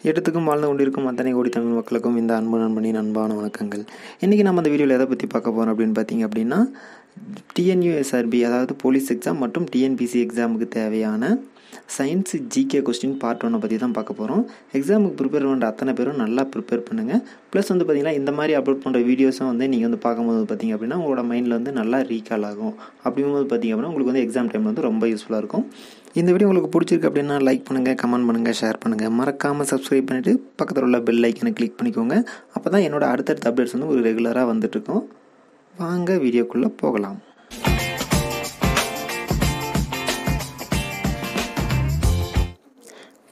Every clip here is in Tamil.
எடுத்துக்கும் வாழ்ந்து கொண்டிருக்கும் அத்தனை கோடி தமிழ் மக்களுக்கும் இந்த அன்பு நண்பனின் அன்பான வணக்கங்கள். இன்றைக்கி நம்ம அந்த வீடியோவில் எதை பற்றி பார்க்க போகிறோம் அப்படின்னு பார்த்தீங்க அப்படின்னா, டிஎன்யூஎஸ்ஆர்பி அதாவது போலீஸ் எக்ஸாம் மற்றும் டிஎன்பிசி எக்ஸாமுக்கு தேவையான சயின்ஸ் ஜிகே கொஸ்டின் பார்ட் 1 பற்றி தான் பார்க்க போகிறோம். எக்ஸாமுக்கு ப்ரிப்பேர் பண்ணுற அத்தனை பேரும் நல்லா ப்ரிப்பேர் பண்ணுங்கள். ப்ளஸ் பார்த்திங்கன்னா இந்த மாதிரி அப்லோட் பண்ணுற வீடியோஸும் நீங்கள் பார்க்கும்போது பார்த்திங்க அப்படின்னா உங்களோட மைண்டில் நல்லா ரீகால் ஆகும். அப்படிங்கும்போது பார்த்திங்க அப்படின்னா உங்களுக்கு எக்ஸாம் டைமில் ரொம்ப யூஸ்ஃபுல்லாக இருக்கும். இந்த வீடியோ உங்களுக்கு பிடிச்சிருக்கு அப்படின்னா லைக் பண்ணுங்கள், கமெண்ட் பண்ணுங்கள், ஷேர் பண்ணுங்கள். மறக்காமல் சப்ஸ்கிரைப் பண்ணிவிட்டு பக்கத்தில் உள்ள பெல் ஐக்கனை கிளிக் பண்ணிக்கோங்க. அப்போ தான் என்னோடய அடுத்தடுத்த அப்டேட்ஸ் ஒரு ரெகுலராக வந்துட்டுருக்கோம். வாங்க வீடியோக்குள்ளே போகலாம்.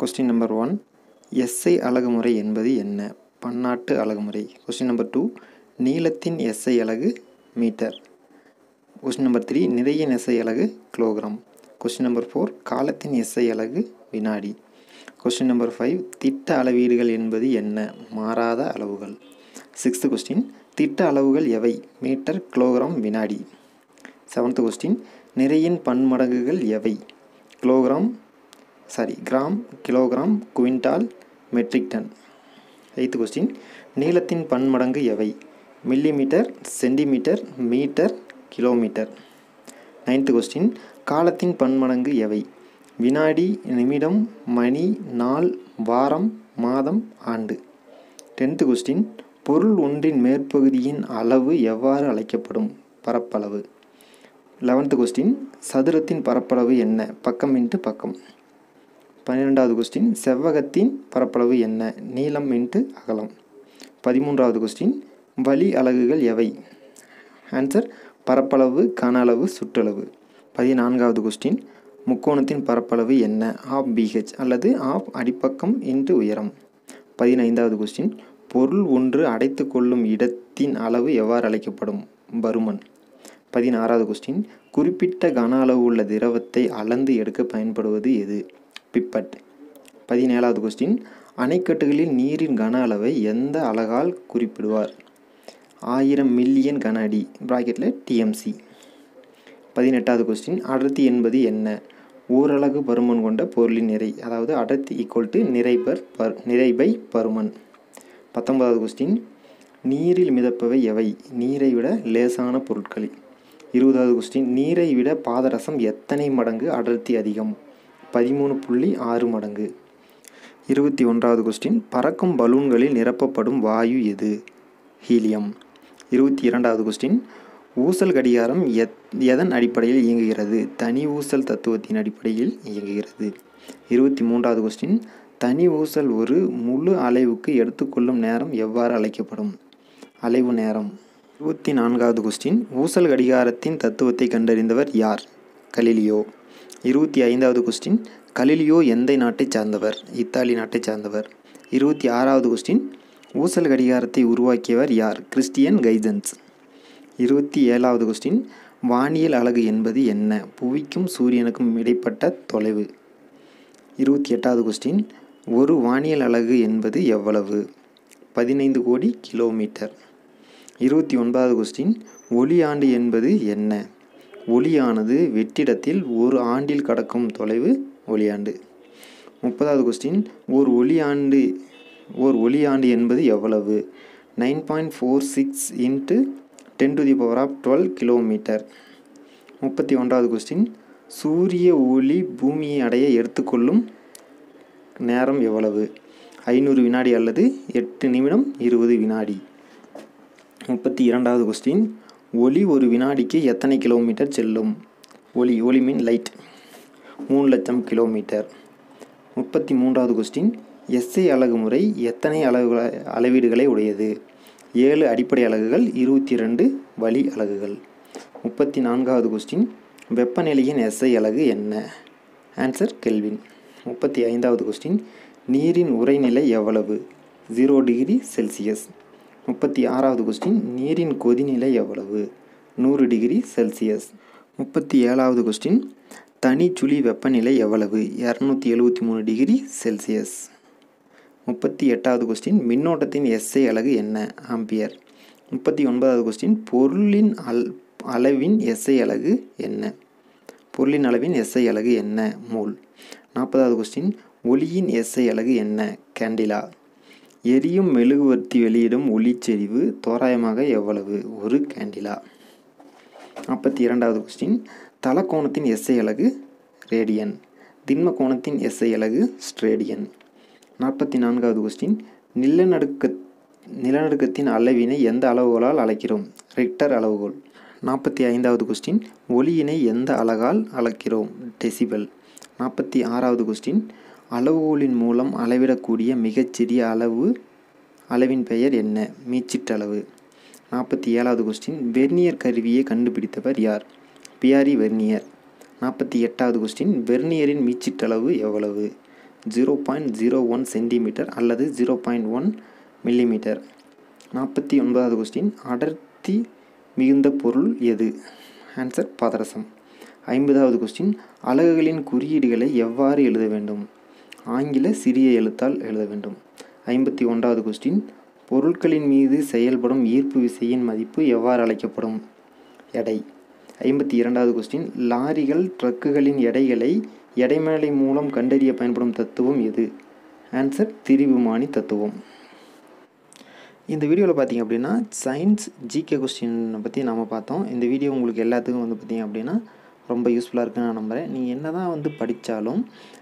கொஸ்டின் நம்பர் 1, எஸ்ஐ அலகுமுறை என்பது என்ன? பன்னாட்டு அலகுமுறை. கொஸ்டின் நம்பர் 2, நீளத்தின் எஸ்ஐ அலகு மீட்டர். கொஸ்டின் நம்பர் 3, நிறையின் எஸ்ஐ அலகு கிலோகிராம். கொஸ்டின் நம்பர் 4, காலத்தின் எஸ்ஐ அலகு வினாடி. கொஸ்டின் நம்பர் 5, திட்ட அளவீடுகள் என்பது என்ன? மாறாத அளவுகள். 6th கொஸ்டின், திட்ட அளவுகள் எவை? மீட்டர், கிலோகிராம், வினாடி. 7th கொஸ்டின், நிறையின் பன்மடங்குகள் எவை? Gram, kilogram, quintal, metric ton. 8th question, நீளத்தின் பன்மடங்கு எவை? Millimetre, centimetre, metre, kilometre. 9th question, காலத்தின் பன்மடங்கு எவை? வினாடி, நிமிடம், மணி, நாள், வாரம், மாதம், ஆண்டு. 10th கொஸ்டின், பொருள் ஒன்றின் மேற்பகுதியின் அளவு எவ்வாறு அழைக்கப்படும்? பரப்பளவு. 11th கொஸ்டின், சதுரத்தின் பரப்பளவு என்ன? பக்கம் இன்ட்டு பக்கம். 12வது கொஸ்டின், செவ்வகத்தின் பரப்பளவு என்ன? நீளம் இன்ட்டு அகலம். 13வது கொஸ்டின், வழி அலகுகள் எவை? ஆன்சர், பரப்பளவு, கன அளவு, சுற்றளவு. 14வது கொஸ்டின், முக்கோணத்தின் பரப்பளவு என்ன? ஆஃப் பிஹெச் அல்லது ஆஃப் அடிப்பக்கம் இன்ட்டு உயரம். 15வது கொஸ்டின், பொருள் ஒன்று அடைத்து கொள்ளும் இடத்தின் அளவு எவ்வாறு அழைக்கப்படும்? பருமன். 16வது கொஸ்டின், குறிப்பிட்ட கன அளவு உள்ள திரவத்தை அளந்து எடுக்க பயன்படுவது எது? பிப்பட். 17வது கொஸ்டின், அணைக்கட்டுகளில் நீரின் கன அளவை எந்த அலகால் குறிப்பிடுவார்? 1000 மில்லியன் கன அடி (TMC). 18வது கொஸ்டின், அடர்த்தி என்பது என்ன? ஓரலகு பருமன் கொண்ட பொருளின் நிறை, அதாவது அடர்த்தி ஈக்குவல் டு நிறை பை பருமன். 19வது கொஸ்டின், நீரில் மிதப்பவை எவை? நீரை விட லேசான பொருட்கள். 20வது கொஸ்டின், நீரை விட பாதரசம் எத்தனை மடங்கு அடர்த்தி அதிகம்? 13.6 மடங்கு. 21வது கொஸ்டின், பறக்கும் பலூன்களில் நிரப்பப்படும் வாயு எது? ஹீலியம். 22வது கொஸ்டின், ஊசல் கடிகாரம் எதன் அடிப்படையில் இயங்குகிறது? தனி ஊசல் தத்துவத்தின் அடிப்படையில் இயங்குகிறது. 23வது கொஸ்டின், தனி ஊசல் ஒரு முழு அலைவுக்கு எடுத்துக்கொள்ளும் நேரம் எவ்வாறு அழைக்கப்படும்? அலைவு நேரம். 24வது கொஸ்டின், ஊசல் கடிகாரத்தின் தத்துவத்தை கண்டறிந்தவர் யார்? கலிலியோ. 25வது கொஸ்டின், கலிலியோ எந்த நாட்டை சார்ந்தவர்? இத்தாலி நாட்டை சார்ந்தவர். 26வது கொஸ்டின், ஊசல் கடிகாரத்தை உருவாக்கியவர் யார்? கிறிஸ்டியன் கைசன்ஸ். 27வது கொஸ்டின், வானியல் அலகு என்பது என்ன? புவிக்கும் சூரியனுக்கும் இடைப்பட்ட தொலைவு. 28வது கொஸ்டின், ஒரு வானியல் அலகு என்பது எவ்வளவு? 15 கோடி கிலோமீட்டர். 29வது கொஸ்டின், ஒளி ஆண்டு என்பது என்ன? ஒளியானது வெற்றிடத்தில் ஒரு ஆண்டில் கடக்கும் தொலைவு ஒளியாண்டு. 30வது கொஸ்டின், ஓர் ஒளியாண்டு என்பது எவ்வளவு? 9.46 × 10⁻12 கிலோமீட்டர். 31வது கொஸ்டின், சூரிய ஒளி பூமியை அடைய எடுத்துக்கொள்ளும் நேரம் எவ்வளவு? 500 வினாடி அல்லது 8 நிமிடம் 20 வினாடி. 32வது கொஸ்டின், ஒளி ஒரு வினாடிக்கு எத்தனை கிலோமீட்டர் செல்லும்? ஒளி மீன் லைட் 3 லட்சம் கிலோமீட்டர். 33வது கொஸ்டின், எஸ்ஐ அலகுமுறை எத்தனை அளவீடுகளை உடையது? 7 அடிப்படை அலகுகள், 22 வழி அலகுகள். 34வது கொஸ்டின், வெப்பநிலையின் எஸ்ஐ அலகு என்ன? Answer, kelvin. 35வது கொஸ்டின், நீரின் உறைநிலை எவ்வளவு? 0 டிகிரி செல்சியஸ். 36வது கொஸ்டின், நீரின் கொதிநிலை எவ்வளவு? 100 டிகிரி செல்சியஸ். 37வது கொஸ்டின், தனிச்சுழி வெப்பநிலை எவ்வளவு? 273 டிகிரி செல்சியஸ். 38வது கொஸ்டின், மின்னோட்டத்தின் எஸ்ஐ அலகு என்ன? ஆம்பியர். 39வது கொஸ்டின், பொருளின் அளவின் எஸ்ஐ அலகு என்ன? மோல். 40வது கொஸ்டின், ஒளியின் SI அலகு என்ன? கேண்டிலா. எரியும் மெழுகுவர்த்தி வெளியிடும் ஒளிச்செறிவு தோராயமாக எவ்வளவு? 1 கேண்டிலா. 42வது கொஸ்டின். தலக்கோணத்தின் SI அலகு ரேடியன். திண்ம கோணத்தின் SI அலகு ஸ்ட்ரேடியன். 44வது கொஸ்டின். நிலநடுக்கத்தின் அளவினை எந்த அளவுகோலால் அழைக்கிறோம்? ரிக்டர் அளவுகோல். 45வது கொஸ்டின். ஒலியினை எந்த அலகால் அளக்கிறோம்? டெசிபல். 46வது கொஸ்டின். அளவுகோலின் மூலம் அளவிடக்கூடிய மிகச்சிறிய அளவின் பெயர் என்ன? மீச்சிற்றளவு. 47வது கொஸ்டின். வெர்னியர் கருவியை கண்டுபிடித்தவர் யார்? பியாரி வெர்னியர். 48வது கொஸ்டின். வெர்னியரின் மீச்சிற்றளவு எவ்வளவு? 0.01 சென்டிமீட்டர் அல்லது 0.1 மில்லிமீட்டர். 49வது கொஸ்டின். அடர்த்தி மிகுந்த பொருள் எது? ஆன்சர் பாதரசம். 50வது கொஸ்டின். அலகுகளின் குறியீடுகளை எவ்வாறு எழுத வேண்டும்? ஆங்கில சிறிய எழுத்தால் எழுத வேண்டும். 51வது கொஸ்டின். பொருட்களின் மீது செயல்படும் ஈர்ப்பு விசையின் மதிப்பு எவ்வாறு அழைக்கப்படும்? எடை. 52வது கொஸ்டின். லாரிகள் ட்ரக்குகளின் எடைகளை எடைமேடை மூலம் கண்டறிய பயன்படும் தத்துவம் எது? ஆன்சர் திரிபுமானி தத்துவம். இந்த வீடியோவில் பார்த்திங்க அப்படின்னா சயின்ஸ் ஜிகே கொஸ்டினை பற்றி நாம் பார்த்தோம். இந்த வீடியோ உங்களுக்கு எல்லாத்துக்கும் வந்து பார்த்திங்க அப்படின்னா ரொம்ப யூஸ்ஃபுல்லாக இருக்குன்னு நான் நம்புகிறேன். நீங்கள் என்ன தான் படித்தாலும்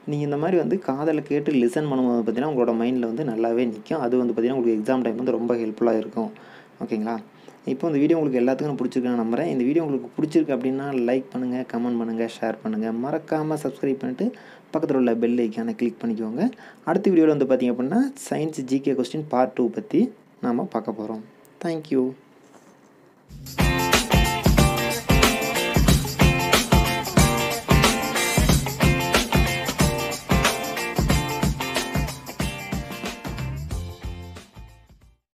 நீங்கள் இந்த மாதிரி காதில் கேட்டு லிசன் பண்ணும்போது பார்த்திங்கன்னா உங்களோட மைண்டில் நல்லாவே நிற்கும். அது பார்த்திங்கன்னா உங்களுக்கு எக்ஸாம் டைம் ரொம்ப ஹெல்ப்ஃபுல்லாக இருக்கும். ஓகேங்களா? இப்போ இந்த வீடியோ உங்களுக்கு எல்லாத்துக்கும் பிடிச்சிருக்குன்னு நான் நம்புகிறேன். இந்த வீடியோ உங்களுக்கு பிடிச்சிருக்கு அப்படின்னா லைக் பண்ணுங்கள், கமெண்ட் பண்ணுங்கள், ஷேர் பண்ணுங்கள். மறக்காமல் சப்ஸ்கிரைப் பண்ணிவிட்டு பக்கத்தில் உள்ள பெல் ஐக்கானை கிளிக் பண்ணிக்கோங்க. அடுத்த வீடியோவில் பார்த்திங்க அப்படின்னா சயின்ஸ் ஜிகே கொஸ்டின் பார்ட் 2 பற்றி நாம் பார்க்க போகிறோம். தேங்க்யூ.